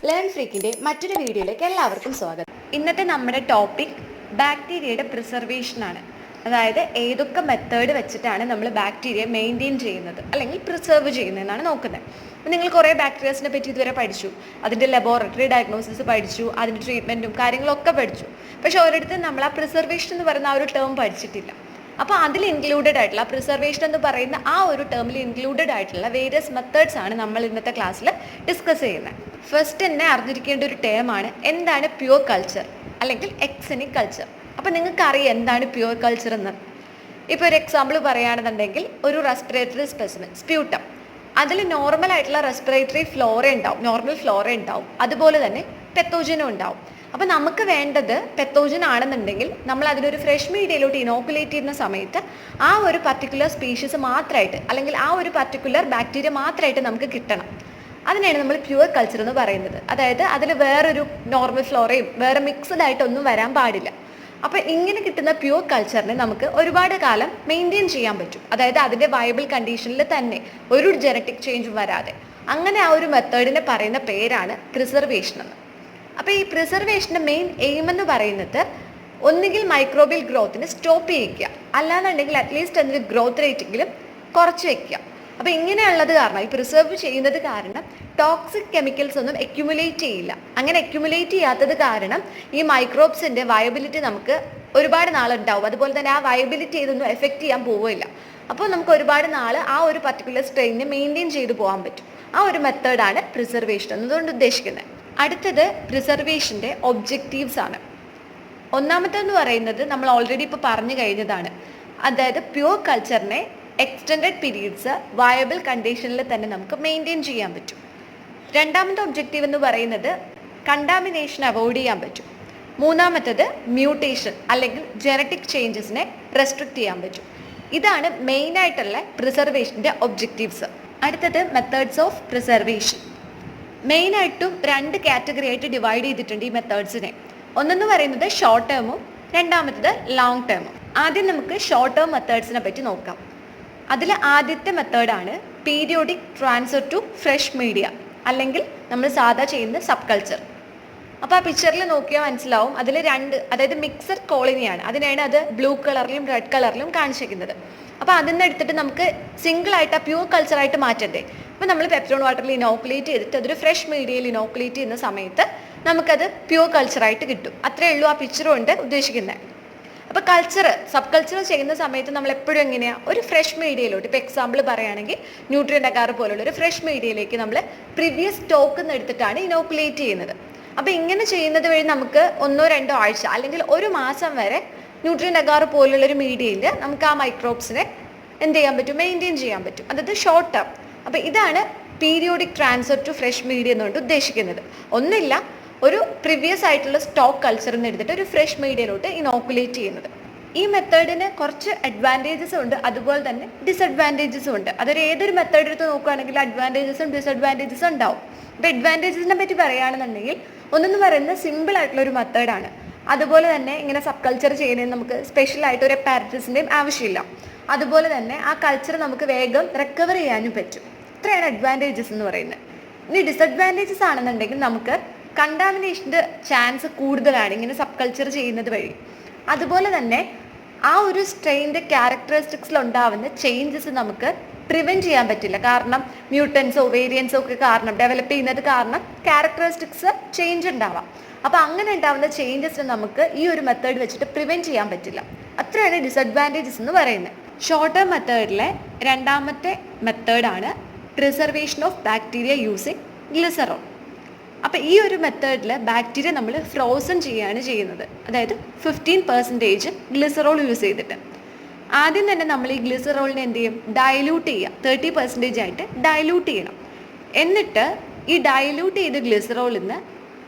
Learn ഫ്രീക്കിൻ്റെ മറ്റൊരു വീഡിയോയിലേക്ക് എല്ലാവർക്കും സ്വാഗതം. ഇന്നത്തെ നമ്മുടെ ടോപ്പിക് ബാക്ടീരിയയുടെ പ്രിസർവേഷനാണ്. അതായത് ഏതൊക്കെ മെത്തേഡ് വെച്ചിട്ടാണ് നമ്മൾ ബാക്ടീരിയ മെയിൻറ്റെയിൻ ചെയ്യുന്നത് അല്ലെങ്കിൽ പ്രിസർവ് ചെയ്യുന്നതെന്നാണ് നോക്കുന്നത്. അപ്പോൾ നിങ്ങൾ കുറേ ബാക്ടീരിയസിനെ പറ്റി ഇതുവരെ പഠിച്ചു, അതിൻ്റെ ലബോറട്ടറി ഡയഗ്നോസിസ് പഠിച്ചു, അതിൻ്റെ ട്രീറ്റ്മെൻറ്റും കാര്യങ്ങളൊക്കെ പഠിച്ചു. പക്ഷെ ഒരിടത്തും നമ്മൾ ആ പ്രിസർവേഷൻ എന്ന് പറയുന്ന ആ ഒരു ടേം പഠിച്ചിട്ടില്ല. അപ്പോൾ അതിൽ ഇൻക്ലൂഡഡ് ആയിട്ടുള്ള പ്രിസർവേഷൻ എന്ന് പറയുന്ന ആ ഒരു ടേമിൽ ഇൻക്ലൂഡഡ് ആയിട്ടുള്ള വേരിയസ് മെത്തേഡ്സ് ആണ് നമ്മൾ ഇന്നത്തെ ക്ലാസ്സിൽ ഡിസ്കസ് ചെയ്യുന്നത്. ഫസ്റ്റ് തന്നെ അറിഞ്ഞിരിക്കേണ്ട ഒരു ടേമാണ് എന്താണ് പ്യുവർ കൾച്ചർ അല്ലെങ്കിൽ എക്സനിക് കൾച്ചർ. അപ്പോൾ നിങ്ങൾക്കറിയാം എന്താണ് പ്യുവർ കൾച്ചർ എന്ന്. ഇപ്പോൾ ഒരു എക്സാമ്പിൾ പറയുകയാണെന്നുണ്ടെങ്കിൽ ഒരു റെസ്പിറേറ്ററി സ്പെസിമെൻ സ്പ്യൂട്ടം, അതിൽ നോർമൽ ആയിട്ടുള്ള റെസ്പിറേറ്ററി ഫ്ലോറ ഉണ്ടാവും, നോർമൽ ഫ്ലോറ ഉണ്ടാവും, അതുപോലെ തന്നെ പെത്തോജനും ഉണ്ടാവും. അപ്പോൾ നമുക്ക് വേണ്ടത് പെത്തോജൻ ആണെന്നുണ്ടെങ്കിൽ നമ്മൾ അതിനൊരു ഫ്രഷ് മീഡിയയിലോട്ട് ഇനോക്കുലേറ്റ് ചെയ്യുന്ന സമയത്ത് ആ ഒരു പർട്ടിക്കുലർ സ്പീഷീസ് മാത്രമായിട്ട് അല്ലെങ്കിൽ ആ ഒരു പർട്ടിക്കുലർ ബാക്ടീരിയ മാത്രമായിട്ട് നമുക്ക് കിട്ടണം. അതിനാണ് നമ്മൾ പ്യുവർ കൾച്ചർ എന്ന് പറയുന്നത്. അതായത് അതിൽ വേറൊരു നോർമൽ ഫ്ലോറയും വേറെ മിക്സഡ് ആയിട്ടൊന്നും വരാൻ പാടില്ല. അപ്പോൾ ഇങ്ങനെ കിട്ടുന്ന പ്യുവർ കൾച്ചറിനെ നമുക്ക് ഒരുപാട് കാലം മെയിൻറ്റെയിൻ ചെയ്യാൻ പറ്റും. അതായത് അതിൻ്റെ വയബിൾ കണ്ടീഷനിൽ തന്നെ ഒരു ജനറ്റിക് ചേഞ്ചും വരാതെ. അങ്ങനെ ആ ഒരു മെത്തേഡിനെ പറയുന്ന പേരാണ് പ്രിസർവേഷൻ എന്ന്. അപ്പോൾ ഈ പ്രിസർവേഷൻ്റെ മെയിൻ എയിം എന്ന് പറയുന്നത് ഒന്നുകിൽ മൈക്രോബിയൽ ഗ്രോത്തിനെ സ്റ്റോപ്പ് ചെയ്യിക്കുക, അല്ലാന്നുണ്ടെങ്കിൽ അറ്റ്ലീസ്റ്റ് അതിൻ്റെ ഗ്രോത്ത് റേറ്റെങ്കിലും കുറച്ച് വയ്ക്കുക. അപ്പോൾ ഇങ്ങനെയുള്ളത് കാരണം, ഈ പ്രിസർവ് ചെയ്യുന്നത് കാരണം ടോക്സിക് കെമിക്കൽസ് ഒന്നും അക്യുമുലേറ്റ് ചെയ്യില്ല. അങ്ങനെ അക്യുമുലേറ്റ് ചെയ്യാത്തത് കാരണം ഈ മൈക്രോബ്സിൻ്റെ വയബിലിറ്റി നമുക്ക് ഒരുപാട് നാളുണ്ടാവും. അതുപോലെ തന്നെ ആ വയബിലിറ്റി ഇതൊന്നും എഫക്റ്റ് ചെയ്യാൻ പോവില്ല. അപ്പോൾ നമുക്ക് ഒരുപാട് നാൾ ആ ഒരു പർട്ടിക്കുലർ സ്ട്രെയിനെ മെയിൻറ്റെയിൻ ചെയ്ത് പോകാൻ പറ്റും. ആ ഒരു മെത്തേഡാണ് പ്രിസർവേഷൻ എന്നതുകൊണ്ട് ഉദ്ദേശിക്കുന്നത്. അടുത്തത് പ്രിസർവേഷൻ്റെ ഒബ്ജക്റ്റീവ്സ് ആണ്. ഒന്നാമത്തെന്ന് പറയുന്നത് നമ്മൾ ഓൾറെഡി ഇപ്പോൾ പറഞ്ഞു കഴിഞ്ഞതാണ്. അതായത് പ്യുവർ കൾച്ചറിനെ എക്സ്റ്റെൻഡഡ് പീരീഡ്സ് വയബിൾ കണ്ടീഷനിൽ തന്നെ നമുക്ക് മെയിൻറ്റെയിൻ ചെയ്യാൻ പറ്റും. രണ്ടാമത്തെ ഒബ്ജക്റ്റീവ് എന്ന് പറയുന്നത് കണ്ടാമിനേഷൻ അവോയ്ഡ് ചെയ്യാൻ പറ്റും. മൂന്നാമത്തത് മ്യൂട്ടേഷൻ അല്ലെങ്കിൽ ജനറ്റിക് ചേഞ്ചസിനെ റെസ്ട്രിക്റ്റ് ചെയ്യാൻ പറ്റും. ഇതാണ് മെയിനായിട്ടുള്ള പ്രിസർവേഷൻ്റെ ഒബ്ജക്റ്റീവ്സ്. അടുത്തത് മെത്തേഡ്സ് ഓഫ് പ്രിസർവേഷൻ. മെയിനായിട്ടും രണ്ട് കാറ്റഗറി ആയിട്ട് ഡിവൈഡ് ചെയ്തിട്ടുണ്ട് ഈ മെത്തേഡ്സിനെ. ഒന്നെന്ന് പറയുന്നത് ഷോർട്ട് ടേമും രണ്ടാമത്തത് ലോങ് ടേമും. ആദ്യം നമുക്ക് ഷോർട്ട് ടേം മെത്തേഡ്സിനെ പറ്റി നോക്കാം. അതിൽ ആദ്യത്തെ മെത്തേഡാണ് periodic transfer to fresh media, അല്ലെങ്കിൽ നമ്മൾ സാധാ ചെയ്യുന്ന സബ് കൾച്ചർ. അപ്പോൾ ആ പിക്ചറിൽ നോക്കിയാൽ മനസ്സിലാവും അതിൽ രണ്ട്, അതായത് മിക്സഡ് കോളനിയാണ്. അതിനാണ് അത് ബ്ലൂ കളറിലും റെഡ് കളറിലും കാണിച്ചിരിക്കുന്നത്. അപ്പോൾ അതിൽ നിന്ന് എടുത്തിട്ട് നമുക്ക് സിംഗിളായിട്ട് ആ പ്യൂർ കൾച്ചറായിട്ട് മാറ്റണ്ടേ. അപ്പോൾ നമ്മൾ പെപ്റ്റോൺ വാട്ടറിൽ ഇനോക്കുലേറ്റ് ചെയ്തിട്ട് അതൊരു ഫ്രഷ് മീഡിയയിൽ ഇനോക്കുലേറ്റ് ചെയ്യുന്ന സമയത്ത് നമുക്കത് പ്യൂർ കൾച്ചറായിട്ട് കിട്ടും. അത്രയേ ഉള്ളൂ ആ പിക്ചർ കൊണ്ട് ഉദ്ദേശിക്കുന്നത്. അപ്പോൾ കൾച്ചർ സബ് കൾച്ചർ ചെയ്യുന്ന സമയത്ത് നമ്മൾ എപ്പോഴും എങ്ങനെയാണ് ഒരു ഫ്രഷ് മീഡിയയിലോട്ട്, ഇപ്പോൾ എക്സാമ്പിൾ പറയുകയാണെങ്കിൽ ന്യൂട്രിയൻ്റ് അഗാർ പോലുള്ള ഒരു ഫ്രഷ് മീഡിയയിലേക്ക് നമ്മൾ പ്രീവിയസ് സ്റ്റോക്കിൽ നിന്ന് എടുത്തിട്ടാണ് ഇനോക്കുലേറ്റ് ചെയ്യുന്നത്. അപ്പോൾ ഇങ്ങനെ ചെയ്യുന്നത് വഴി നമുക്ക് 1-2 ആഴ്ച അല്ലെങ്കിൽ ഒരു മാസം വരെ ന്യൂട്രിയൻ്റ് അഗാർ പോലുള്ളൊരു മീഡിയയിൽ നമുക്ക് ആ മൈക്രോബ്സിനെ എന്ത് ചെയ്യാൻ പറ്റും, മെയിൻറ്റെയിൻ ചെയ്യാൻ പറ്റും. അതായത് ഷോർട്ട് ടേം. അപ്പോൾ ഇതാണ് periodic transfer to fresh media എന്നുകൊണ്ട് ഉദ്ദേശിക്കുന്നത്. ഒന്നില്ല, ഒരു പ്രീവിയസ് ആയിട്ടുള്ള സ്റ്റോക്ക് കൾച്ചറിൽ നിന്ന് എടുത്തിട്ട് ഒരു ഫ്രഷ് മീഡിയയിലോട്ട് ഇനോക്കുലേറ്റ് ചെയ്യുന്നത്. ഈ മെത്തേഡിന് കുറച്ച് അഡ്വാൻറ്റേജസും ഉണ്ട്, അതുപോലെ തന്നെ ഡിസഡ്വാൻറ്റേജസും ഉണ്ട്. അതൊരു ഏതൊരു മെത്തേഡ് എടുത്ത് നോക്കുകയാണെങ്കിൽ അഡ്വാൻറ്റേജസും ഡിസഡ്വാൻറ്റേജസും ഉണ്ടാവും. ഇപ്പോൾ അഡ്വാൻറ്റേജസിനെ പറ്റി പറയുകയാണെന്നുണ്ടെങ്കിൽ ഒന്നെന്ന് പറയുന്നത് സിമ്പിൾ ആയിട്ടുള്ള ഒരു മെത്തേഡാണ്. അതുപോലെ തന്നെ ഇങ്ങനെ സബ് കൾച്ചർ ചെയ്യുന്നതിന് നമുക്ക് സ്പെഷ്യലായിട്ട് ഒരു അപ്പാരറ്റസിൻ്റെയും ആവശ്യമില്ല. അതുപോലെ തന്നെ ആ കൾച്ചർ നമുക്ക് വേഗം റിക്കവർ ചെയ്യാനും പറ്റും. ഇത്രയാണ് അഡ്വാൻറ്റേജസ് എന്ന് പറയുന്നത്. ഇനി ഡിസഡ്വാൻറ്റേജസ് ആണെന്നുണ്ടെങ്കിൽ നമുക്ക് കണ്ടാമിനേഷൻ്റെ ചാൻസ് കൂടുതലാണ് ഇങ്ങനെ സബ് കൾച്ചർ ചെയ്യുന്നത് വഴി. അതുപോലെ തന്നെ ആ ഒരു സ്ട്രെയിൻ്റെ ക്യാരക്ടറിസ്റ്റിക്സിൽ ഉണ്ടാവുന്ന ചേഞ്ചസ് നമുക്ക് പ്രിവെൻറ്റ് ചെയ്യാൻ പറ്റില്ല. കാരണം മ്യൂട്ടൻസോ വേരിയൻസോ ഒക്കെ കാരണം ഡെവലപ്പ് ചെയ്യുന്നത് കാരണം ക്യാരക്ടറിസ്റ്റിക്സ് ചേഞ്ച് ഉണ്ടാവാം. അപ്പോൾ അങ്ങനെ ഉണ്ടാവുന്ന ചേഞ്ചസിന് നമുക്ക് ഈ ഒരു മെത്തേഡ് വെച്ചിട്ട് പ്രിവെൻറ്റ് ചെയ്യാൻ പറ്റില്ല. അത്രയാണ് ഡിസഡ്വാൻറ്റേജസ് എന്ന് പറയുന്നത്. ഷോർട്ട് ടേം മെത്തേഡിലെ രണ്ടാമത്തെ മെത്തേഡാണ് preservation of bacteria using glycerol. അപ്പോൾ ഈ ഒരു മെത്തേഡിൽ ബാക്ടീരിയ നമ്മൾ ഫ്രോസൺ ചെയ്യുകയാണ് ചെയ്യുന്നത്. അതായത് 15% ഗ്ലിസറോൾ യൂസ് ചെയ്തിട്ട്. ആദ്യം തന്നെ നമ്മൾ ഈ ഗ്ലിസറോളിനെ എന്ത് ചെയ്യും, ഡയലൂട്ട് ചെയ്യുക. 30% ആയിട്ട് ഡയലൂട്ട് ചെയ്യണം. എന്നിട്ട് ഈ ഡയലൂട്ട് ചെയ്ത ഗ്ലിസറോളിൽ നിന്ന്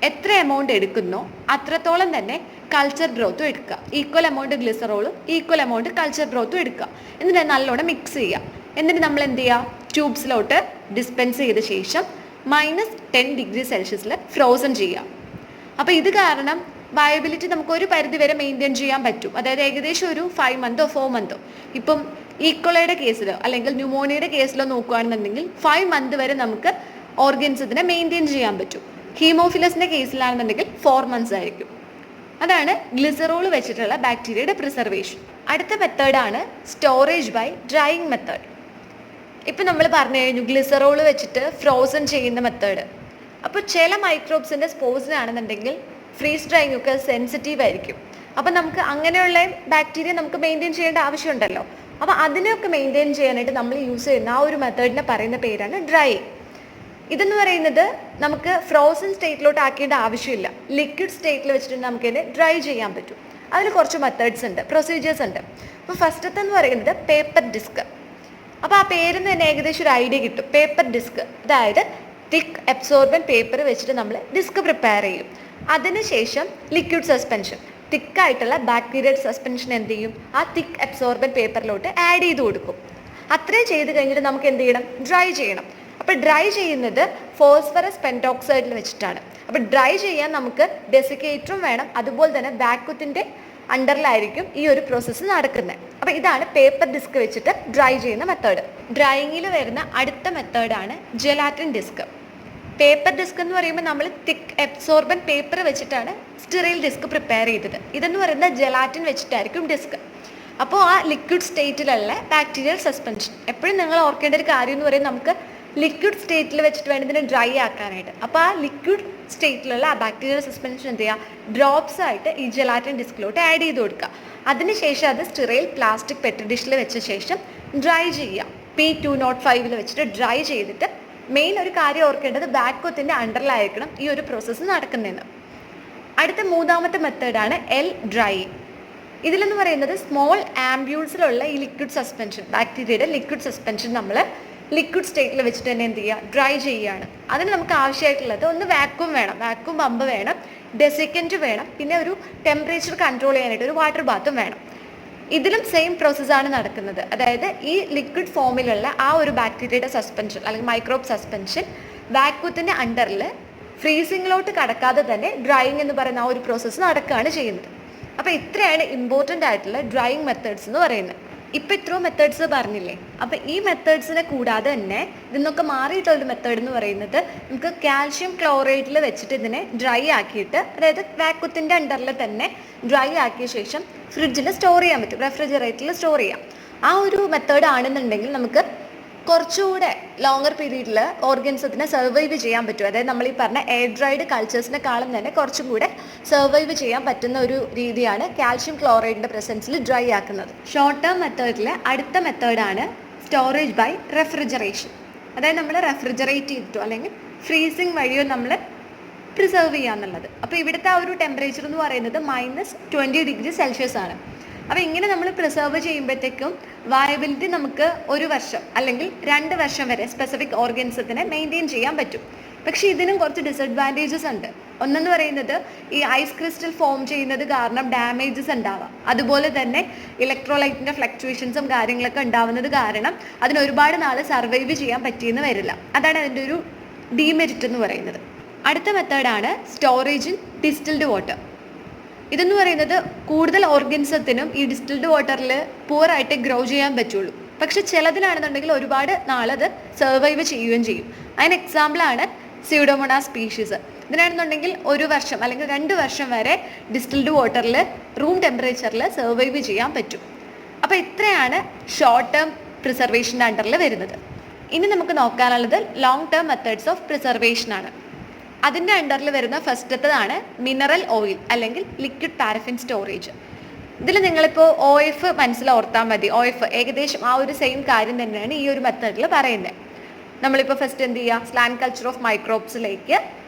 എത്ര എമൗണ്ട് എടുക്കുന്നോ അത്രത്തോളം തന്നെ കൾച്ചർ ഗ്രോത്തും എടുക്കുക. ഈക്വൽ എമൗണ്ട് ഗ്ലിസറോളും ഈക്വൽ എമൗണ്ട് കൾച്ചർ ഗ്രോത്തും എടുക്കുക. എന്നിട്ട് നല്ലോണം മിക്സ് ചെയ്യുക. എന്നിട്ട് നമ്മൾ എന്ത് ചെയ്യുക, ട്യൂബ്സിലോട്ട് ഡിസ്പെൻസ് ചെയ്ത ശേഷം -10°C ഫ്രോസൺ ചെയ്യുക. അപ്പോൾ ഇത് കാരണം വയബിലിറ്റി നമുക്ക് ഒരു പരിധി വരെ മെയിൻറ്റെയിൻ ചെയ്യാൻ പറ്റും. അതായത് ഏകദേശം ഒരു 5 months 4 months. ഇപ്പം ഈക്വലയുടെ കേസിലോ അല്ലെങ്കിൽ ന്യൂമോണിയയുടെ കേസിലോ നോക്കുകയാണെന്നുണ്ടെങ്കിൽ 5 months വരെ നമുക്ക് ഓർഗൻസ് ഇതിനെ മെയിൻറ്റെയിൻ ചെയ്യാൻ പറ്റും. ഹീമോഫിലസിൻ്റെ കേസിലാണെന്നുണ്ടെങ്കിൽ 4 months ആയിരിക്കും. അതാണ് ഗ്ലിസറോൾ വെച്ചിട്ടുള്ള ബാക്ടീരിയയുടെ പ്രിസർവേഷൻ. അടുത്ത മെത്തേഡാണ് സ്റ്റോറേജ് ബൈ ഡ്രൈയിങ് മെത്തേഡ്. ഇപ്പം നമ്മൾ പറഞ്ഞു കഴിഞ്ഞു ഗ്ലിസറോൾ വെച്ചിട്ട് ഫ്രോസൺ ചെയ്യുന്ന മെത്തേഡ്. അപ്പോൾ ചില മൈക്രോബ്സിൻ്റെ സ്പോസിനാണെന്നുണ്ടെങ്കിൽ ഫ്രീസ് ഡ്രൈയിങ് ഒക്കെ സെൻസിറ്റീവ് ആയിരിക്കും. അപ്പം നമുക്ക് അങ്ങനെയുള്ള ബാക്ടീരിയ നമുക്ക് മെയിൻറ്റെയിൻ ചെയ്യേണ്ട ആവശ്യമുണ്ടല്ലോ. അപ്പോൾ അതിനെയൊക്കെ മെയിൻറ്റെയിൻ ചെയ്യാനായിട്ട് നമ്മൾ യൂസ് ചെയ്യുന്ന ആ ഒരു മെത്തേഡിനെ പറയുന്ന പേരാണ് ഡ്രൈയിങ്. ഇതെന്ന് പറയുന്നത് നമുക്ക് ഫ്രോസൺ സ്റ്റേറ്റിലോട്ട് ആക്കേണ്ട ആവശ്യമില്ല. ലിക്വിഡ് സ്റ്റേറ്റിൽ വെച്ചിട്ട് നമുക്കിതിനെ ഡ്രൈ ചെയ്യാൻ പറ്റും. അതിന് കുറച്ച് മെത്തേഡ്സ് ഉണ്ട്, പ്രൊസീജിയേഴ്സ് ഉണ്ട്. അപ്പോൾ ഫസ്റ്റത്തെ എന്ന് പറയുന്നത് പേപ്പർ ഡിസ്ക്. അപ്പോൾ ആ പേരിൽ നിന്ന് തന്നെ ഏകദേശം ഒരു ഐഡിയ കിട്ടും. പേപ്പർ ഡിസ്ക്, അതായത് തിക്ക് അബ്സോർബൻറ്റ് പേപ്പർ വെച്ചിട്ട് നമ്മൾ ഡിസ്ക് പ്രിപ്പയർ ചെയ്യും. അതിനുശേഷം ലിക്വിഡ് സസ്പെൻഷൻ, തിക്കായിട്ടുള്ള ബാക്ടീരിയൽ സസ്പെൻഷൻ എന്ത് ചെയ്യും, ആ തിക്ക് അബ്സോർബൻറ്റ് പേപ്പറിലോട്ട് ആഡ് ചെയ്ത് കൊടുക്കും. അത്രയും ചെയ്ത് കഴിഞ്ഞിട്ട് നമുക്ക് എന്ത് ചെയ്യണം, ഡ്രൈ ചെയ്യണം. അപ്പോൾ ഡ്രൈ ചെയ്യുന്നത് ഫോസ്ഫറസ് പെൻറ്റോക്സൈഡിൽ വെച്ചിട്ടാണ്. അപ്പോൾ ഡ്രൈ ചെയ്യാൻ നമുക്ക് ഡെസിക്കേറ്ററും വേണം, അതുപോലെ തന്നെ വാക്വത്തിൻ്റെ അണ്ടറിലായിരിക്കും ഈ ഒരു പ്രോസസ്സ് നടക്കുന്നത്. അപ്പോൾ ഇതാണ് പേപ്പർ ഡിസ്ക് വെച്ചിട്ട് ഡ്രൈ ചെയ്യുന്ന മെത്തേഡ്. ഡ്രൈയിങ്ങിൽ വരുന്ന അടുത്ത മെത്തേഡാണ് ജെലാറ്റിൻ ഡിസ്ക്. പേപ്പർ ഡിസ്ക് എന്ന് പറയുമ്പോൾ നമ്മൾ തിക്ക് അബ്സോർബൻറ്റ് പേപ്പർ വെച്ചിട്ടാണ് സ്റ്റെറൈൽ ഡിസ്ക് പ്രിപ്പയർ ചെയ്തത്. ഇതെന്ന് പറയുന്നത് ജെലാറ്റിൻ വെച്ചിട്ടായിരിക്കും ഡിസ്ക്. അപ്പോൾ ആ ലിക്വിഡ് സ്റ്റേറ്റിലുള്ള ബാക്ടീരിയൽ സസ്പെൻഷൻ എപ്പോഴും നിങ്ങൾ ഓർക്കേണ്ട ഒരു കാര്യം എന്ന് പറയുന്നത് നമുക്ക് ലിക്വിഡ് സ്റ്റേറ്റിൽ വെച്ചിട്ട് വേണം ഇതിനെ ഡ്രൈ ആക്കാനായിട്ട്. അപ്പോൾ ആ ലിക്വിഡ് സ്റ്റേറ്റിലുള്ള ആ ബാക്ടീരിയൽ സസ്പെൻഷൻ എന്ത് ചെയ്യുക, ഡ്രോപ്സ് ആയിട്ട് ഈ ജെലാറ്റിൻ ഡിസ്കിലോട്ട് ആഡ് ചെയ്ത് കൊടുക്കുക. അതിനുശേഷം അത് സ്റ്റെറൈൽ പ്ലാസ്റ്റിക് പെട്രി ഡിഷിൽ വെച്ച ശേഷം ഡ്രൈ ചെയ്യുക. P205 വെച്ചിട്ട് ഡ്രൈ ചെയ്തിട്ട് മെയിൻ ഒരു കാര്യം ഓർക്കേണ്ടത് വാക്വത്തിൻ്റെ അണ്ടറിലായിരിക്കണം ഈ ഒരു പ്രോസസ്സ് നടക്കുന്നതെന്ന്. അടുത്ത മൂന്നാമത്തെ മെത്തേഡാണ് എൽ ഡ്രൈയിങ്. ഇതിലെന്ന് പറയുന്നത് സ്മോൾ ആംബ്യൂൾസിലുള്ള ഈ ലിക്വിഡ് സസ്പെൻഷൻ, ബാക്ടീരിയയുടെ ലിക്വിഡ് സസ്പെൻഷൻ നമ്മൾ ലിക്വിഡ് സ്റ്റേറ്റിൽ വെച്ചിട്ട് തന്നെ എന്ത് ചെയ്യുക, ഡ്രൈ ചെയ്യുകയാണ്. അതിന് നമുക്ക് ആവശ്യമായിട്ടുള്ളത് ഒന്ന് വാക്വം വേണം, വാക്വം പമ്പ് വേണം, ഡെസിക്കൻറ്റ് വേണം, പിന്നെ ഒരു ടെമ്പറേച്ചർ കൺട്രോൾ ചെയ്യാനായിട്ട് ഒരു വാട്ടർ ബാത്തും വേണം. ഇതിലും സെയിം പ്രോസസ്സാണ് നടക്കുന്നത്. അതായത് ഈ ലിക്വിഡ് ഫോമിലുള്ള ആ ഒരു ബാക്ടീരിയയുടെ സസ്പെൻഷൻ അല്ലെങ്കിൽ മൈക്രോബ് സസ്പെൻഷൻ വാക്വത്തിൻ്റെ അണ്ടറിൽ ഫ്രീസിങ്ങിലോട്ട് കടക്കാതെ തന്നെ ഡ്രൈയിങ് എന്ന് പറയുന്ന ആ ഒരു പ്രോസസ്സ് നടക്കുകയാണ് ചെയ്യുന്നത്. അപ്പോൾ ഇത്രയാണ് ഇമ്പോർട്ടൻ്റ് ആയിട്ടുള്ള ഡ്രൈയിങ് മെത്തേഡ്സ് എന്ന് പറയുന്നത്. ഇപ്പം ഇത്രയും മെത്തേഡ്സ് പറഞ്ഞില്ലേ. അപ്പോൾ ഈ മെത്തേഡ്സിനെ കൂടാതെ തന്നെ ഇതിന്നൊക്കെ മാറിയിട്ടുള്ളൊരു മെത്തേഡ് എന്ന് പറയുന്നത് നമുക്ക് കാൽഷ്യം ക്ലോറൈഡിൽ വെച്ചിട്ട് ഇതിനെ ഡ്രൈ ആക്കിയിട്ട്, അതായത് വാക്വത്തിൻ്റെ അണ്ടറിൽ തന്നെ ഡ്രൈ ആക്കിയ ശേഷം ഫ്രിഡ്ജിൽ സ്റ്റോർ ചെയ്യാൻ പറ്റും, റെഫ്രിജറേറ്ററിൽ സ്റ്റോർ ചെയ്യാം. ആ ഒരു മെത്തേഡ് ആണെന്നുണ്ടെങ്കിൽ നമുക്ക് കുറച്ചുകൂടെ ലോങ്ങർ പീരീഡിൽ ഓർഗൻസത്തിനെ സർവൈവ് ചെയ്യാൻ പറ്റും. അതായത് നമ്മൾ ഈ പറഞ്ഞ എയർ ഡ്രൈഡ് കൾച്ചേഴ്സിനെക്കാളും തന്നെ കുറച്ചും കൂടെ സർവൈവ് ചെയ്യാൻ പറ്റുന്ന ഒരു രീതിയാണ് കാൽഷ്യം ക്ലോറൈഡിൻ്റെ പ്രസൻസിൽ ഡ്രൈ ആക്കുന്നത്. ഷോർട്ട് ടേം മെത്തേഡിലെ അടുത്ത മെത്തേഡാണ് സ്റ്റോറേജ് ബൈ റെഫ്രിജറേഷൻ. അതായത് നമ്മൾ റെഫ്രിജറേറ്റ് ചെയ്തിട്ടോ അല്ലെങ്കിൽ ഫ്രീസിങ് വഴിയോ നമ്മൾ പ്രിസർവ് ചെയ്യുക എന്നുള്ളത്. അപ്പോൾ ഇവിടുത്തെ ആ ഒരു ടെമ്പറേച്ചർ എന്ന് പറയുന്നത് -20°C ആണ്. അപ്പോൾ ഇങ്ങനെ നമ്മൾ പ്രിസർവ് ചെയ്യുമ്പോഴത്തേക്കും വയബിലിറ്റി നമുക്ക് 1 വർഷം അല്ലെങ്കിൽ 2 വർഷം വരെ സ്പെസിഫിക് ഓർഗൻസത്തിനെ മെയിൻറ്റെയിൻ ചെയ്യാൻ പറ്റും. പക്ഷേ ഇതിനും കുറച്ച് ഡിസഡ്വാൻറ്റേജസ് ഉണ്ട്. ഒന്നെന്ന് പറയുന്നത് ഈ ഐസ് ക്രിസ്റ്റൽ ഫോം ചെയ്യുന്നത് കാരണം ഡാമേജസ് ഉണ്ടാവാം. അതുപോലെ തന്നെ ഇലക്ട്രോലൈറ്റിൻ്റെ ഫ്ലക്ച്വേഷൻസും കാര്യങ്ങളൊക്കെ ഉണ്ടാവുന്നത് കാരണം അതിന് ഒരുപാട് നാൾ സർവൈവ് ചെയ്യാൻ പറ്റിയെന്ന് വരില്ല. അതാണ് അതിൻ്റെ ഒരു ഡീമെരിറ്റ് എന്ന് പറയുന്നത്. അടുത്ത മെത്തേഡാണ് സ്റ്റോറേജ് ഇൻ ഡിസ്റ്റിൽഡ് വാട്ടർ. ഇതെന്ന് പറയുന്നത് കൂടുതൽ ഓർഗൻസത്തിനും ഈ ഡിസ്റ്റിൽഡ് വാട്ടറിൽ പൂറായിട്ട് ഗ്രോ ചെയ്യാൻ പറ്റുള്ളൂ. പക്ഷെ ചിലതിലാണെന്നുണ്ടെങ്കിൽ ഒരുപാട് നാളത് സർവൈവ് ചെയ്യുകയും ചെയ്യും. അതിന് എക്സാമ്പിളാണ് സ്യൂഡോമോണാസ് സ്പീഷീസ്. ഇതിനാണെന്നുണ്ടെങ്കിൽ 1 വർഷം അല്ലെങ്കിൽ 2 വർഷം വരെ ഡിസ്റ്റിൽഡ് വാട്ടറിൽ റൂം ടെമ്പറേച്ചറിൽ സർവൈവ് ചെയ്യാൻ പറ്റും. അപ്പോൾ ഇത്രയാണ് ഷോർട്ട് ടേം പ്രിസർവേഷൻ്റെ അണ്ടറിൽ വരുന്നത്. ഇനി നമുക്ക് നോക്കാനുള്ളത് ലോങ് ടേം മെത്തേഡ്സ് ഓഫ് പ്രിസർവേഷനാണ്. അതിൻ്റെ അണ്ടറിൽ വരുന്ന ഫസ്റ്റത്തേതാണ് മിനറൽ ഓയിൽ അല്ലെങ്കിൽ ലിക്വിഡ് പാരഫിൻ സ്റ്റോറേജ്. ഇതിൽ നിങ്ങളിപ്പോൾ OF മനസ്സിലോർത്താൽ മതി. OF ഏകദേശം ആ ഒരു സെയിം കാര്യം തന്നെയാണ് ഈ ഒരു മെത്തേഡിൽ പറയുന്നത്. നമ്മളിപ്പോൾ ഫസ്റ്റ് എന്ത് ചെയ്യുക, സ്ലാൻഡ് കൾച്ചർ ഓഫ് മൈക്രോബ്സിലേക്ക്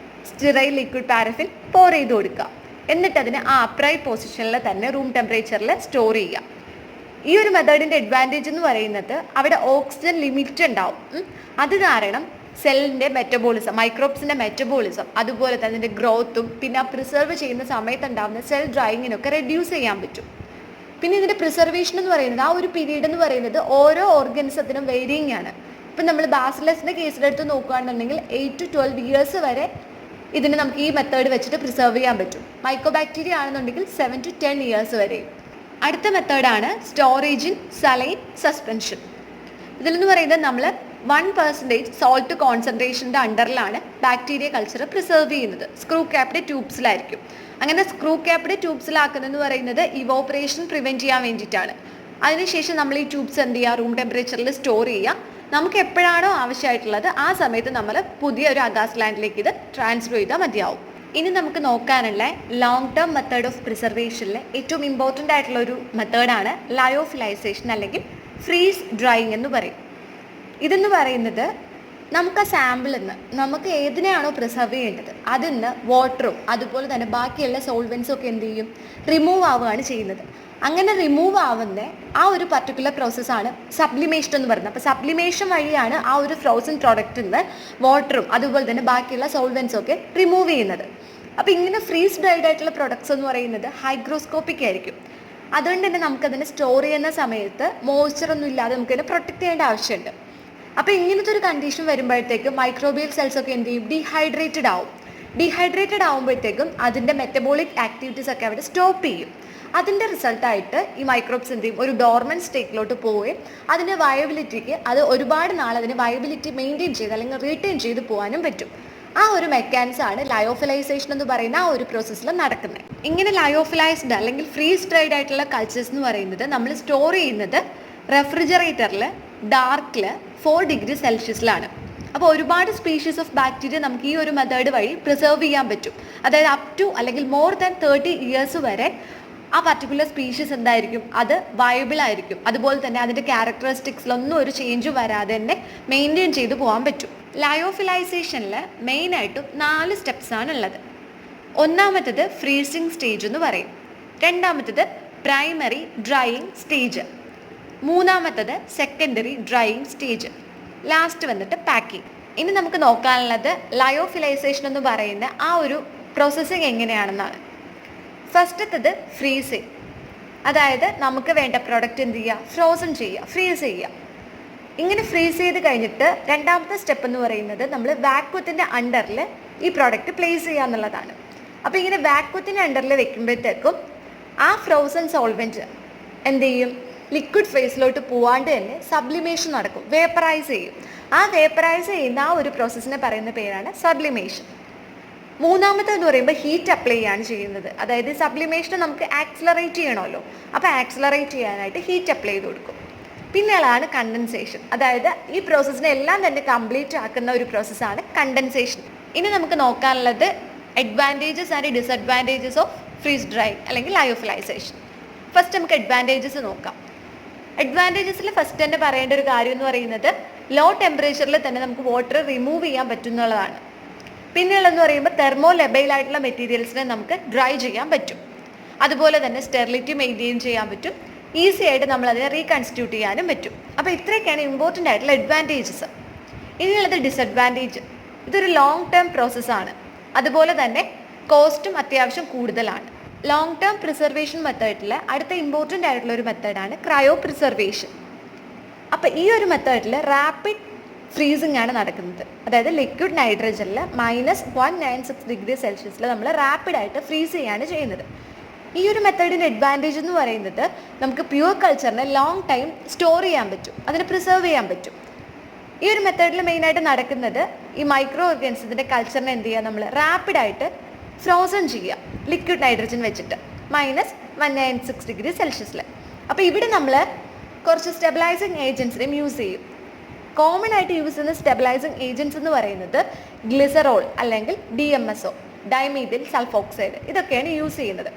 സ്റ്റെറൈൽ ലിക്വിഡ് പാരഫിൻ പോർ ചെയ്ത് കൊടുക്കുക. എന്നിട്ട് അതിനെ ആ അപ്രൈറ്റ് പൊസിഷനിൽ തന്നെ റൂം ടെമ്പറേച്ചറിൽ സ്റ്റോർ ചെയ്യുക. ഈ ഒരു മെത്തേഡിൻ്റെ അഡ്വാൻറ്റേജ് എന്ന് പറയുന്നത് അവിടെ ഓക്സിജൻ ലിമിറ്റ് ഉണ്ടാവും. അത് കാരണം സെല്ലിൻ്റെ മെറ്റബോളിസം, മൈക്രോബ്സിൻ്റെ മെറ്റബോളിസം, അതുപോലെ തന്നെ അതിൻ്റെ ഗ്രോത്തും പിന്നെ പ്രിസർവ് ചെയ്യുന്ന സമയത്ത് ഉണ്ടാകുന്ന സെൽ ഡ്രൈയിങ്ങിനൊക്കെ റെഡ്യൂസ് ചെയ്യാൻ പറ്റും. പിന്നെ ഇതിൻ്റെ പ്രിസർവേഷൻ എന്ന് പറയുന്നത് ആ ഒരു പീരീഡ് എന്ന് പറയുന്നത് ഓരോ ഓർഗൻസത്തിനും വേരിയിങ് ആണ്. ഇപ്പം നമ്മൾ ബാസിലസിൻ്റെ കേസിലെടുത്ത് നോക്കുകയാണെന്നുണ്ടെങ്കിൽ 8 to 12 years വരെ ഇതിന് നമുക്ക് ഈ മെത്തേഡ് വെച്ചിട്ട് പ്രിസർവ് ചെയ്യാൻ പറ്റും. മൈക്രോബാക്ടീരിയ ആണെന്നുണ്ടെങ്കിൽ 7 to 10 years വരെ. അടുത്ത മെത്തേഡാണ് സ്റ്റോറേജ് ഇൻ സലൈൻ സസ്പെൻഷൻ. ഇതിലെന്ന് പറയുന്നത് നമ്മൾ 1% സോൾട്ട് കോൺസെൻട്രേഷൻ്റെ അണ്ടറിലാണ് ബാക്ടീരിയ കൾച്ചർ പ്രിസർവ് ചെയ്യുന്നത്. സ്ക്രൂ ക്യാപ്ഡ് ട്യൂബ്സിലായിരിക്കും. അങ്ങനെ സ്ക്രൂ ക്യാപ്ഡ് ട്യൂബ്സിലാക്കുന്നതെന്ന് പറയുന്നത് ഇവോപ്പറേഷൻ പ്രിവെൻറ്റ് ചെയ്യാൻ വേണ്ടിയിട്ടാണ്. അതിനുശേഷം നമ്മൾ ഈ ട്യൂബ്സ് എന്ത് ചെയ്യുക, റൂം ടെമ്പറേച്ചറിൽ സ്റ്റോർ ചെയ്യുക. നമുക്ക് എപ്പോഴാണോ ആവശ്യമായിട്ടുള്ളത് ആ സമയത്ത് നമ്മൾ പുതിയ ഒരു അഗാസ് ലാൻഡിലേക്ക് ഇത് ട്രാൻസ്ഫർ ചെയ്താൽ മതിയാവും. ഇനി നമുക്ക് നോക്കാനുള്ള ലോങ് ടേം മെത്തേഡ് ഓഫ് പ്രിസർവേഷനിൽ ഏറ്റവും ഇമ്പോർട്ടൻ്റ് ആയിട്ടുള്ള ഒരു മെത്തേഡാണ് ലയോഫിലൈസേഷൻ അല്ലെങ്കിൽ ഫ്രീസ് ഡ്രൈയിങ് എന്ന് പറയും. ഇതെന്ന് പറയുന്നത് നമുക്ക് ആ സാമ്പിളിൽ നിന്ന് നമുക്ക് ഏതിനെയാണോ പ്രിസർവ് ചെയ്യേണ്ടത് അതിൽ നിന്ന് വാട്ടറും അതുപോലെ തന്നെ ബാക്കിയുള്ള സോൾവെൻസും ഒക്കെ എന്ത് ചെയ്യും, റിമൂവ് ആവുകയാണ് ചെയ്യുന്നത്. അങ്ങനെ റിമൂവ് ആവുന്ന ആ ഒരു പർട്ടിക്കുലർ പ്രോസസ്സാണ് സബ്ലിമേഷൻ എന്ന് പറയുന്നത്. അപ്പോൾ സബ്ലിമേഷൻ വഴിയാണ് ആ ഒരു ഫ്രോസൺ പ്രോഡക്റ്റിൽ നിന്ന് വാട്ടറും അതുപോലെ തന്നെ ബാക്കിയുള്ള സോൾവെൻസും ഒക്കെ റിമൂവ് ചെയ്യുന്നത്. അപ്പോൾ ഇങ്ങനെ ഫ്രീസ് ഡ്രൈഡ് ആയിട്ടുള്ള പ്രൊഡക്ട്സ് എന്ന് പറയുന്നത് ഹൈഗ്രോസ്കോപ്പിക് ആയിരിക്കും. അതുകൊണ്ട് തന്നെ നമുക്കതിനെ സ്റ്റോർ ചെയ്യുന്ന സമയത്ത് മോയ്സ്ചറൊന്നും ഇല്ലാതെ നമുക്കതിനെ പ്രൊട്ടക്ട് ചെയ്യേണ്ട ആവശ്യമുണ്ട്. അപ്പോൾ ഇങ്ങനത്തെ ഒരു കണ്ടീഷൻ വരുമ്പോഴത്തേക്കും മൈക്രോബിയൽ സെൽസ് ഒക്കെ എന്ത് ചെയ്യും, ഡീഹൈഡ്രേറ്റഡ് ആവും. ഡീഹൈഡ്രേറ്റഡ് ആകുമ്പോഴത്തേക്കും അതിൻ്റെ മെറ്റബോളിക് ആക്ടിവിറ്റീസ് ഒക്കെ അവിടെ സ്റ്റോപ്പ് ചെയ്യും. അതിൻ്റെ റിസൾട്ടായിട്ട് ഈ മൈക്രോബ്സ് എന്ത് ചെയ്യും, ഒരു ഡോർമൻ സ്റ്റേറ്റിലോട്ട് പോവുകയും അതിൻ്റെ വയബിലിറ്റിക്ക് അത് ഒരുപാട് നാൾ അതിന് വയബിലിറ്റി മെയിൻറ്റെയിൻ ചെയ്ത് അല്ലെങ്കിൽ റീറ്റെയിൻ ചെയ്ത് പോകാനും പറ്റും. ആ ഒരു മെക്കാനിസമാണ് ലയോഫിലൈസേഷൻ എന്ന് പറയുന്ന ആ ഒരു പ്രോസസ്സിൽ നടക്കുന്നത്. ഇങ്ങനെ ലയോഫിലൈസ്ഡ് അല്ലെങ്കിൽ ഫ്രീസ് ഡ്രൈഡ് ആയിട്ടുള്ള കൾച്ചേഴ്സ് എന്ന് പറയുന്നത് നമ്മൾ സ്റ്റോർ ചെയ്യുന്നത് റെഫ്രിജറേറ്ററിൽ ഡാർക്കിൽ 4 ഡിഗ്രി സെൽഷ്യസിലാണ്. അപ്പോൾ ഒരുപാട് സ്പീഷീസ് ഓഫ് ബാക്ടീരിയ നമുക്ക് ഈ ഒരു മെത്തേഡ് വഴി പ്രിസർവ് ചെയ്യാൻ പറ്റും. അതായത് അപ് ടു അല്ലെങ്കിൽ മോർ ദാൻ 30 ഇയേഴ്സ് വരെ ആ പർട്ടിക്കുലർ സ്പീഷീസ് എന്തായിരിക്കും, അത് വയബിൾ ആയിരിക്കും. അതുപോലെ തന്നെ അതിൻ്റെ ക്യാരക്ടറിസ്റ്റിക്സിലൊന്നും ഒരു ചേഞ്ച് വരാതെ തന്നെ മെയിൻറ്റെയിൻ ചെയ്ത് പോകാൻ പറ്റും. ലയോഫിലൈസേഷനിൽ മെയിനായിട്ടും 4 സ്റ്റെപ്സാണ് ഉള്ളത്. ഒന്നാമത്തത് ഫ്രീസിങ് സ്റ്റേജ് എന്ന് പറയും. രണ്ടാമത്തത് പ്രൈമറി ഡ്രൈയിങ് സ്റ്റേജ്. മൂന്നാമത്തത് സെക്കൻഡറി ഡ്രൈയിങ് സ്റ്റേജ്. ലാസ്റ്റ് വന്നിട്ട് പാക്കിംഗ്. ഇനി നമുക്ക് നോക്കാനുള്ളത് ലയോഫിലൈസേഷൻ എന്ന് പറയുന്ന ആ ഒരു പ്രോസസ്സിങ് എങ്ങനെയാണെന്നാണ്. ഫസ്റ്റത്തത് ഫ്രീസിങ്. അതായത് നമുക്ക് വേണ്ട പ്രോഡക്റ്റ് എന്ത് ചെയ്യുക, ഫ്രോസൺ ചെയ്യുക, ഫ്രീസ് ചെയ്യുക. ഇങ്ങനെ ഫ്രീസ് ചെയ്ത് കഴിഞ്ഞിട്ട് രണ്ടാമത്തെ സ്റ്റെപ്പ് എന്ന് പറയുന്നത് നമ്മൾ വാക്വത്തിൻ്റെ അണ്ടറിൽ ഈ പ്രോഡക്റ്റ് പ്ലേസ് ചെയ്യുക എന്നുള്ളതാണ്. അപ്പോൾ ഇങ്ങനെ വാക്വത്തിൻ്റെ അണ്ടറിൽ വെക്കുമ്പോഴത്തേക്കും ആ ഫ്രോസൺ സോൾവെൻറ്റ് എന്ത് ചെയ്യും, ലിക്വിഡ് ഫേസിലോട്ട് പോവാണ്ട് തന്നെ സബ്ലിമേഷൻ നടക്കും, വേപ്പറൈസ് ചെയ്യും. ആ വേപ്പറൈസ് ചെയ്യുന്ന ആ ഒരു പ്രോസസ്സിനെ പറയുന്ന പേരാണ് സബ്ലിമേഷൻ. മൂന്നാമത്തെന്ന് പറയുമ്പോൾ ഹീറ്റ് അപ്ലൈ ചെയ്യാണ് ചെയ്യുന്നത്. അതായത് സബ്ലിമേഷൻ നമുക്ക് ആക്സിലറേറ്റ് ചെയ്യണമല്ലോ, അപ്പോൾ ആക്സിലറേറ്റ് ചെയ്യാനായിട്ട് ഹീറ്റ് അപ്ലൈ ചെയ്ത് കൊടുക്കും. പിന്നെയുള്ളതാണ് കണ്ടൻസേഷൻ. അതായത് ഈ പ്രോസസ്സിനെ എല്ലാം തന്നെ കംപ്ലീറ്റ് ആക്കുന്ന ഒരു പ്രോസസ്സാണ് കണ്ടൻസേഷൻ. ഇനി നമുക്ക് നോക്കാനുള്ളത് advantages and disadvantages of freeze dry അല്ലെങ്കിൽ ലയോഫിലൈസേഷൻ. ഫസ്റ്റ് നമുക്ക് അഡ്വാൻറ്റേജസ് നോക്കാം. അഡ്വാൻറ്റേജസിൽ ഫസ്റ്റ് തന്നെ പറയേണ്ട ഒരു കാര്യം എന്ന് പറയുന്നത് ലോ ടെമ്പറേച്ചറിൽ തന്നെ നമുക്ക് വാട്ടർ റിമൂവ് ചെയ്യാൻ പറ്റുന്നുള്ളതാണ്. പിന്നെയുള്ളതെന്ന് പറയുമ്പോൾ തെർമോ ലെബൈലായിട്ടുള്ള മെറ്റീരിയൽസിനെ നമുക്ക് ഡ്രൈ ചെയ്യാൻ പറ്റും. അതുപോലെ തന്നെ സ്റ്റെറിലിറ്റി മെയിൻറ്റെയിൻ ചെയ്യാൻ പറ്റും. ഈസി ആയിട്ട് നമ്മൾ അതിനെ റീകൺസ്റ്റിറ്റ്യൂട്ട് ചെയ്യാനും പറ്റും. അപ്പോൾ ഇത്രയൊക്കെയാണ് ഇമ്പോർട്ടൻ്റ് ആയിട്ടുള്ള അഡ്വാൻറ്റേജസ്. ഇനിയുള്ളത് ഡിസഡ്വാൻറ്റേജ്. ഇതൊരു ലോങ് ടേം പ്രോസസ്സാണ്. അതുപോലെ തന്നെ കോസ്റ്റും അത്യാവശ്യം കൂടുതലാണ്. ലോങ് ടേം പ്രിസർവേഷൻ മെത്തേഡിൽ അടുത്ത ഇമ്പോർട്ടൻ്റ് ആയിട്ടുള്ള ഒരു മെത്തേഡാണ് ക്രയോ പ്രിസർവേഷൻ. അപ്പോൾ ഈ ഒരു മെത്തേഡിൽ റാപ്പിഡ് ഫ്രീസിങ് ആണ് നടക്കുന്നത്. അതായത് ലിക്വിഡ് നൈട്രജനിൽ -196 ഡിഗ്രി സെൽഷ്യസിൽ നമ്മൾ റാപ്പിഡായിട്ട് ഫ്രീസ് ചെയ്യാണ് ചെയ്യുന്നത്. ഈ ഒരു മെത്തേഡിൻ്റെ അഡ്വാൻറ്റേജ് എന്ന് പറയുന്നത് നമുക്ക് പ്യുവർ കൾച്ചറിനെ ലോങ് ടൈം സ്റ്റോർ ചെയ്യാൻ പറ്റും, അതിനെ പ്രിസർവ് ചെയ്യാൻ പറ്റും. ഈ ഒരു മെത്തേഡിൽ മെയിനായിട്ട് നടക്കുന്നത് ഈ മൈക്രോ ഓർഗാനിസത്തിൻ്റെ കൾച്ചറിനെ എന്ത് ചെയ്യുക, നമ്മൾ റാപ്പിഡായിട്ട് ഫ്രോസൺ ചെയ്യുക ലിക്വിഡ് നൈട്രജൻ വെച്ചിട്ട് -196 ഡിഗ്രി സെൽഷ്യസിൽ. അപ്പോൾ ഇവിടെ നമ്മൾ കുറച്ച് സ്റ്റെബിലൈസിങ് ഏജൻസിനെയും യൂസ് ചെയ്യും. കോമൺ ആയിട്ട് യൂസ് ചെയ്യുന്ന സ്റ്റെബിലൈസിങ് ഏജൻസ് എന്ന് പറയുന്നത് ഗ്ലിസറോൾ അല്ലെങ്കിൽ DMSO, ഡൈമീഥിൽ സൾഫോക്സൈഡ്, ഇതൊക്കെയാണ് യൂസ് ചെയ്യുന്നത്.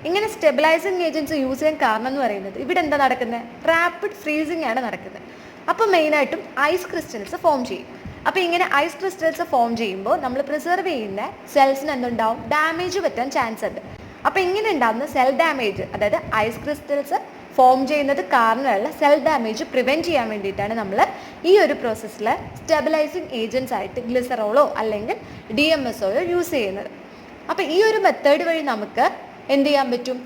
ഇങ്ങനെ സ്റ്റെബിലൈസിങ് ഏജൻസ് യൂസ് ചെയ്യാൻ കാരണം എന്ന് പറയുന്നത് ഇവിടെ എന്താ നടക്കുന്നത്, റാപ്പിഡ് ഫ്രീസിങ് ആണ് നടക്കുന്നത്. അപ്പോൾ മെയിനായിട്ടും ഐസ് ക്രിസ്റ്റൽസ് ഫോം ചെയ്യും. അപ്പോൾ ഇങ്ങനെ ഐസ് ക്രിസ്റ്റൽസ് ഫോം ചെയ്യുമ്പോൾ നമ്മൾ പ്രിസർവ് ചെയ്യുന്ന സെൽസിന് എന്തുണ്ടാവും, ഡാമേജ് പറ്റാൻ ചാൻസ് ഉണ്ട്. അപ്പോൾ ഇങ്ങനെ ഉണ്ടാകുന്ന സെൽ ഡാമേജ്, അതായത് ഐസ് ക്രിസ്റ്റൽസ് ഫോം ചെയ്യുന്നത് കാരണമുള്ള സെൽ ഡാമേജ് പ്രിവെൻറ്റ് ചെയ്യാൻ വേണ്ടിയിട്ടാണ് നമ്മൾ ഈ ഒരു പ്രോസസ്സിൽ സ്റ്റെബിലൈസിങ് ഏജൻസ് ആയിട്ട് ഗ്ലിസറോളോ അല്ലെങ്കിൽ DMSOയോ യൂസ് ചെയ്യുന്നത്. അപ്പോൾ ഈ ഒരു മെത്തേഡ് വഴി നമുക്ക് എന്ത് ചെയ്യാൻ പറ്റും,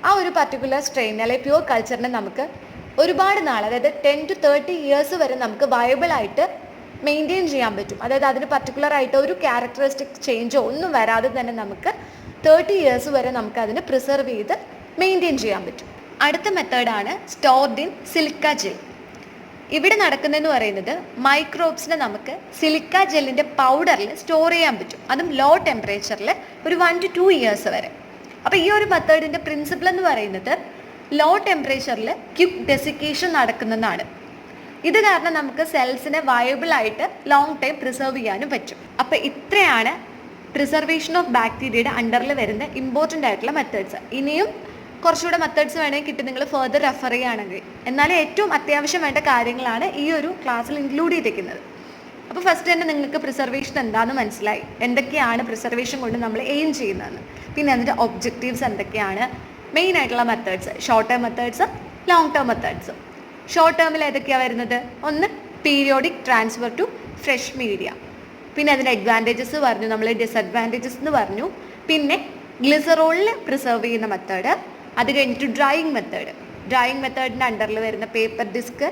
ആ ഒരു പർട്ടിക്കുലർ സ്ട്രെയിൻ അല്ലെങ്കിൽ പ്യുവർ കൾച്ചറിനെ നമുക്ക് ഒരുപാട് നാൾ, അതായത് 10 to 30 ഇയേഴ്സ് വരെ നമുക്ക് വയബിളായിട്ട് മെയിൻറ്റെയിൻ ചെയ്യാൻ പറ്റും. അതായത് അതിന് പർട്ടിക്കുലർ ആയിട്ട് ഒരു ക്യാരക്ടറിസ്റ്റിക് ചേഞ്ചോ ഒന്നും വരാതെ തന്നെ നമുക്ക് 30 ഇയേഴ്സ് വരെ നമുക്ക് അതിനെ പ്രിസർവ് ചെയ്ത് മെയിൻറ്റെയിൻ ചെയ്യാൻ പറ്റും. അടുത്ത മെത്തേഡാണ് സ്റ്റോർഡ് ഇൻ സിലിക്ക ജെൽ. ഇവിടെ നടക്കുന്നതെന്ന് പറയുന്നത് മൈക്രോബ്സിനെ നമുക്ക് സിലിക്ക ജെല്ലിൻ്റെ പൗഡറിൽ സ്റ്റോർ ചെയ്യാൻ പറ്റും, അതും ലോ ടെമ്പറേച്ചറിൽ ഒരു 1 to 2 years വരെ. അപ്പോൾ ഈ ഒരു മെത്തേഡിൻ്റെ പ്രിൻസിപ്പിൾ എന്ന് പറയുന്നത് ലോ ടെമ്പറേച്ചറിൽ ക്വിക്ക് ഡെസിക്കേഷൻ നടക്കുന്നതാണ്. ഇത് കാരണം നമുക്ക് സെൽസിനെ വയബിൾ ആയിട്ട് ലോങ് ടൈം പ്രിസർവ് ചെയ്യാനും പറ്റും. അപ്പോൾ ഇത്രയാണ് പ്രിസർവേഷൻ ഓഫ് ബാക്ടീരിയയുടെ അണ്ടറിൽ വരുന്ന ഇമ്പോർട്ടൻ്റ് ആയിട്ടുള്ള മെത്തേഡ്സ്. ഇനിയും കുറച്ചുകൂടെ മെത്തേഡ്സ് വേണമെങ്കിൽ കിട്ടി നിങ്ങൾ ഫെർദർ റെഫർ ചെയ്യുകയാണെങ്കിൽ. എന്നാലും ഏറ്റവും അത്യാവശ്യം വേണ്ട കാര്യങ്ങളാണ് ഈ ഒരു ക്ലാസ്സിൽ ഇൻക്ലൂഡ് ചെയ്തിരിക്കുന്നത്. അപ്പോൾ ഫസ്റ്റ് തന്നെ നിങ്ങൾക്ക് പ്രിസർവേഷൻ എന്താണെന്ന് മനസ്സിലായി, എന്തൊക്കെയാണ് പ്രിസർവേഷൻ കൊണ്ട് നമ്മൾ എയിം ചെയ്യുന്നതെന്ന്, പിന്നെ അതിൻ്റെ ഒബ്ജക്റ്റീവ്സ് എന്തൊക്കെയാണ്, മെയിൻ ആയിട്ടുള്ള മെത്തേഡ്സ്, ഷോർട്ട് ടേം മെത്തേഡ്സും ലോങ് ടേം മെത്തേഡ്സും. ഷോർട്ട് ടേമിൽ ഏതൊക്കെയാണ് വരുന്നത്? ഒന്ന് periodic transfer to fresh media, പിന്നെ അതിൻ്റെ അഡ്വാൻറ്റേജസ് പറഞ്ഞു, നമ്മൾ ഡിസഡ്വാൻറ്റേജസ് എന്ന് പറഞ്ഞു, പിന്നെ ഗ്ലിസറോളിൽ പ്രിസർവ് ചെയ്യുന്ന മെത്തേഡ്, അത് കഴിഞ്ഞിട്ട് ഡ്രൈയിങ് മെത്തേഡിൻ്റെ അണ്ടറിൽ വരുന്ന paper disc,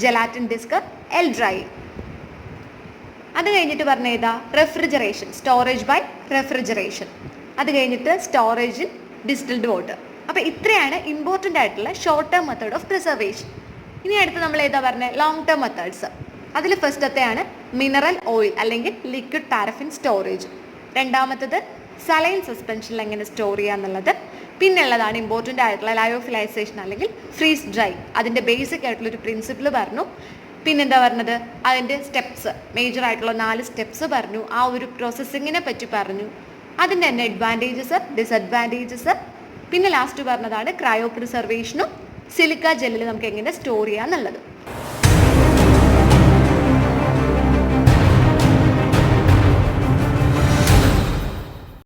gelatin disc, L drying. അത് കഴിഞ്ഞിട്ട് പറഞ്ഞ ഏതാ? Refrigeration, storage by refrigeration. അത് കഴിഞ്ഞിട്ട് സ്റ്റോറേജ് ഇൻ ഡിസ്റ്റിൽഡ് വാട്ടർ. അപ്പോൾ ഇത്രയാണ് ഇമ്പോർട്ടൻ്റ് ആയിട്ടുള്ള short term method of preservation. ഇനി അടുത്ത് നമ്മൾ ഏതാ പറഞ്ഞത്? Long term methods. അതിൽ ഫസ്റ്റത്തെയാണ് മിനറൽ ഓയിൽ അല്ലെങ്കിൽ ലിക്വിഡ് പാരഫിൻ സ്റ്റോറേജ്. രണ്ടാമത്തത് സലൈൻ സസ്പെൻഷനിൽ എങ്ങനെ സ്റ്റോർ ചെയ്യുക എന്നുള്ളത്. പിന്നുള്ളതാണ് ഇമ്പോർട്ടൻ്റ് ആയിട്ടുള്ള ലയോഫിലൈസേഷൻ അല്ലെങ്കിൽ ഫ്രീസ് ഡ്രൈ. അതിൻ്റെ ബേസിക് ആയിട്ടുള്ളൊരു പ്രിൻസിപ്പിൾ പറഞ്ഞു. പിന്നെന്താ പറഞ്ഞത്? അതിൻ്റെ സ്റ്റെപ്സ്, മേജർ ആയിട്ടുള്ള 4 സ്റ്റെപ്സ് പറഞ്ഞു. ആ ഒരു പ്രോസസ്സിങ്ങിനെ പറ്റി പറഞ്ഞു. അതിൻ്റെ തന്നെ അഡ്വാൻറ്റേജസ്, ഡിസഡ്വാൻറ്റേജസ്. പിന്നെ ലാസ്റ്റ് പറഞ്ഞതാണ് ക്രയോ പ്രിസർവേഷനും സിലിക്ക ജെല്ലിൽ നമുക്ക് എങ്ങനെ സ്റ്റോർ ചെയ്യുക എന്നുള്ളത്.